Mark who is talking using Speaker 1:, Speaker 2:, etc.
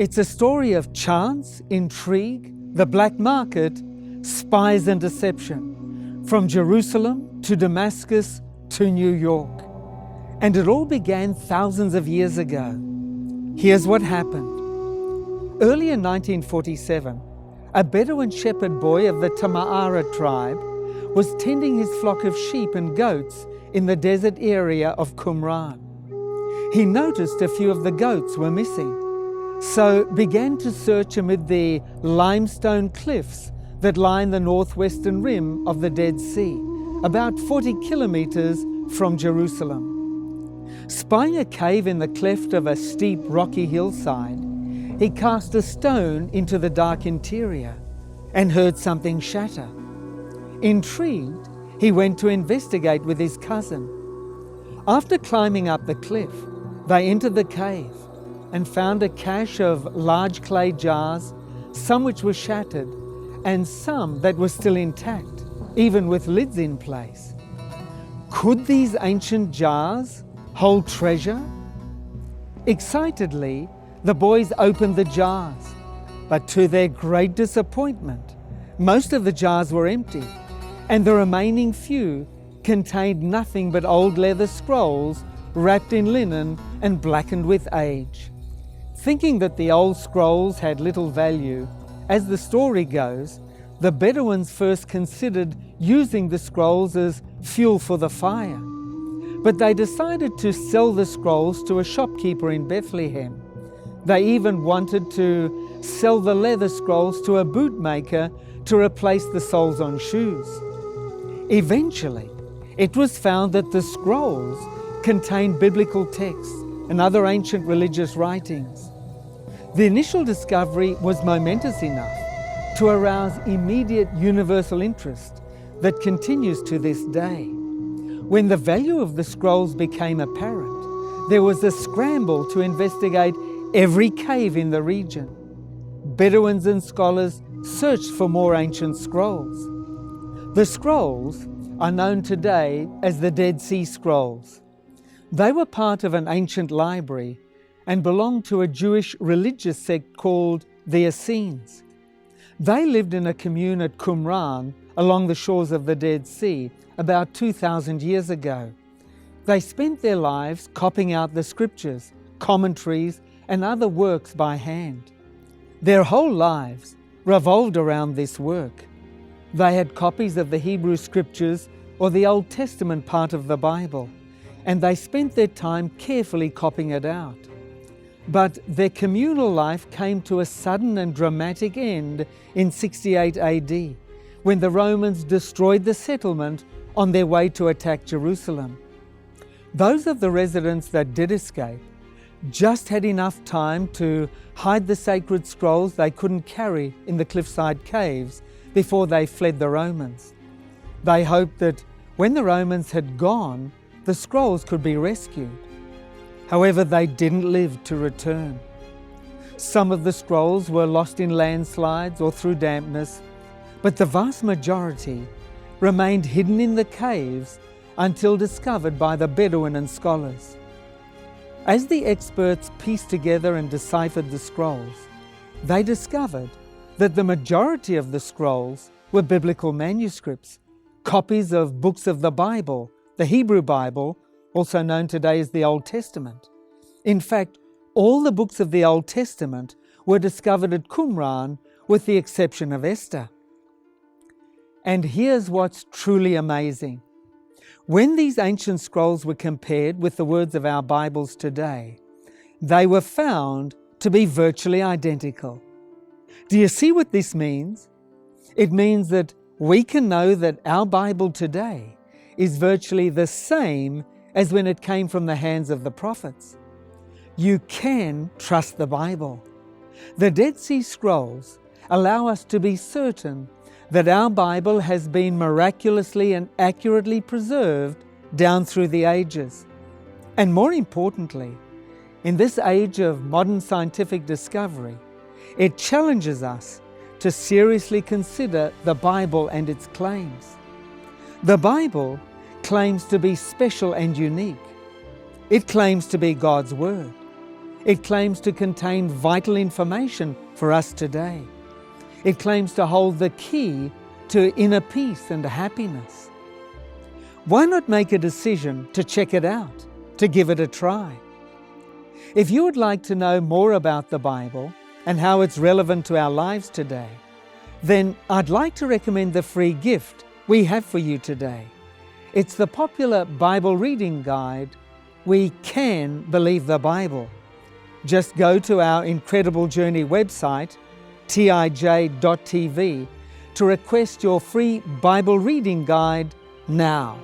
Speaker 1: It's a story of chance, intrigue, the black market, spies and deception, from Jerusalem to Damascus to New York. And it all began thousands of years ago. Here's what happened. Early in 1947, a Bedouin shepherd boy of the Tama'ara tribe was tending his flock of sheep and goats in the desert area of Qumran. He noticed a few of the goats were missing, so began to search amid the limestone cliffs that line the northwestern rim of the Dead Sea, about 40 kilometers from Jerusalem. Spying a cave in the cleft of a steep rocky hillside, he cast a stone into the dark interior and heard something shatter. Intrigued, he went to investigate with his cousin. After climbing up the cliff, they entered the cave and found a cache of large clay jars, some which were shattered and some that were still intact, even with lids in place. Could these ancient jars hold treasure? Excitedly, the boys opened the jars, but to their great disappointment, most of the jars were empty, and the remaining few contained nothing but old leather scrolls wrapped in linen and blackened with age. Thinking that the old scrolls had little value, as the story goes, the Bedouins first considered using the scrolls as fuel for the fire. But they decided to sell the scrolls to a shopkeeper in Bethlehem. They even wanted to sell the leather scrolls to a bootmaker to replace the soles on shoes. Eventually, it was found that the scrolls contained biblical texts and other ancient religious writings. The initial discovery was momentous enough to arouse immediate universal interest that continues to this day. When the value of the scrolls became apparent, there was a scramble to investigate every cave in the region. Bedouins and scholars searched for more ancient scrolls. The scrolls are known today as the Dead Sea Scrolls. They were part of an ancient library and belonged to a Jewish religious sect called the Essenes. They lived in a commune at Qumran along the shores of the Dead Sea about 2,000 years ago. They spent their lives copying out the scriptures, commentaries, and other works by hand. Their whole lives revolved around this work. They had copies of the Hebrew scriptures or the Old Testament part of the Bible, and they spent their time carefully copying it out. But their communal life came to a sudden and dramatic end in 68 AD, when the Romans destroyed the settlement on their way to attack Jerusalem. Those of the residents that did escape just had enough time to hide the sacred scrolls they couldn't carry in the cliffside caves before they fled the Romans. They hoped that when the Romans had gone, the scrolls could be rescued. However, they didn't live to return. Some of the scrolls were lost in landslides or through dampness, but the vast majority remained hidden in the caves until discovered by the Bedouin and scholars. As the experts pieced together and deciphered the scrolls, they discovered that the majority of the scrolls were biblical manuscripts, copies of books of the Bible, the Hebrew Bible, also known today as the Old Testament. In fact, all the books of the Old Testament were discovered at Qumran with the exception of Esther. And here's what's truly amazing. When these ancient scrolls were compared with the words of our Bibles today, they were found to be virtually identical. Do you see what this means? It means that we can know that our Bible today is virtually the same as when it came from the hands of the prophets. You can trust the Bible. The Dead Sea Scrolls allow us to be certain that our Bible has been miraculously and accurately preserved down through the ages. And more importantly, in this age of modern scientific discovery, it challenges us to seriously consider the Bible and its claims. The Bible claims to be special and unique. It claims to be God's Word. It claims to contain vital information for us today. It claims to hold the key to inner peace and happiness. Why not make a decision to check it out, to give it a try? If you would like to know more about the Bible and how it's relevant to our lives today, then I'd like to recommend the free gift we have for you today. It's the popular Bible reading guide, We Can Believe the Bible. Just go to our Incredible Journey website, tij.tv, to request your free Bible reading guide now.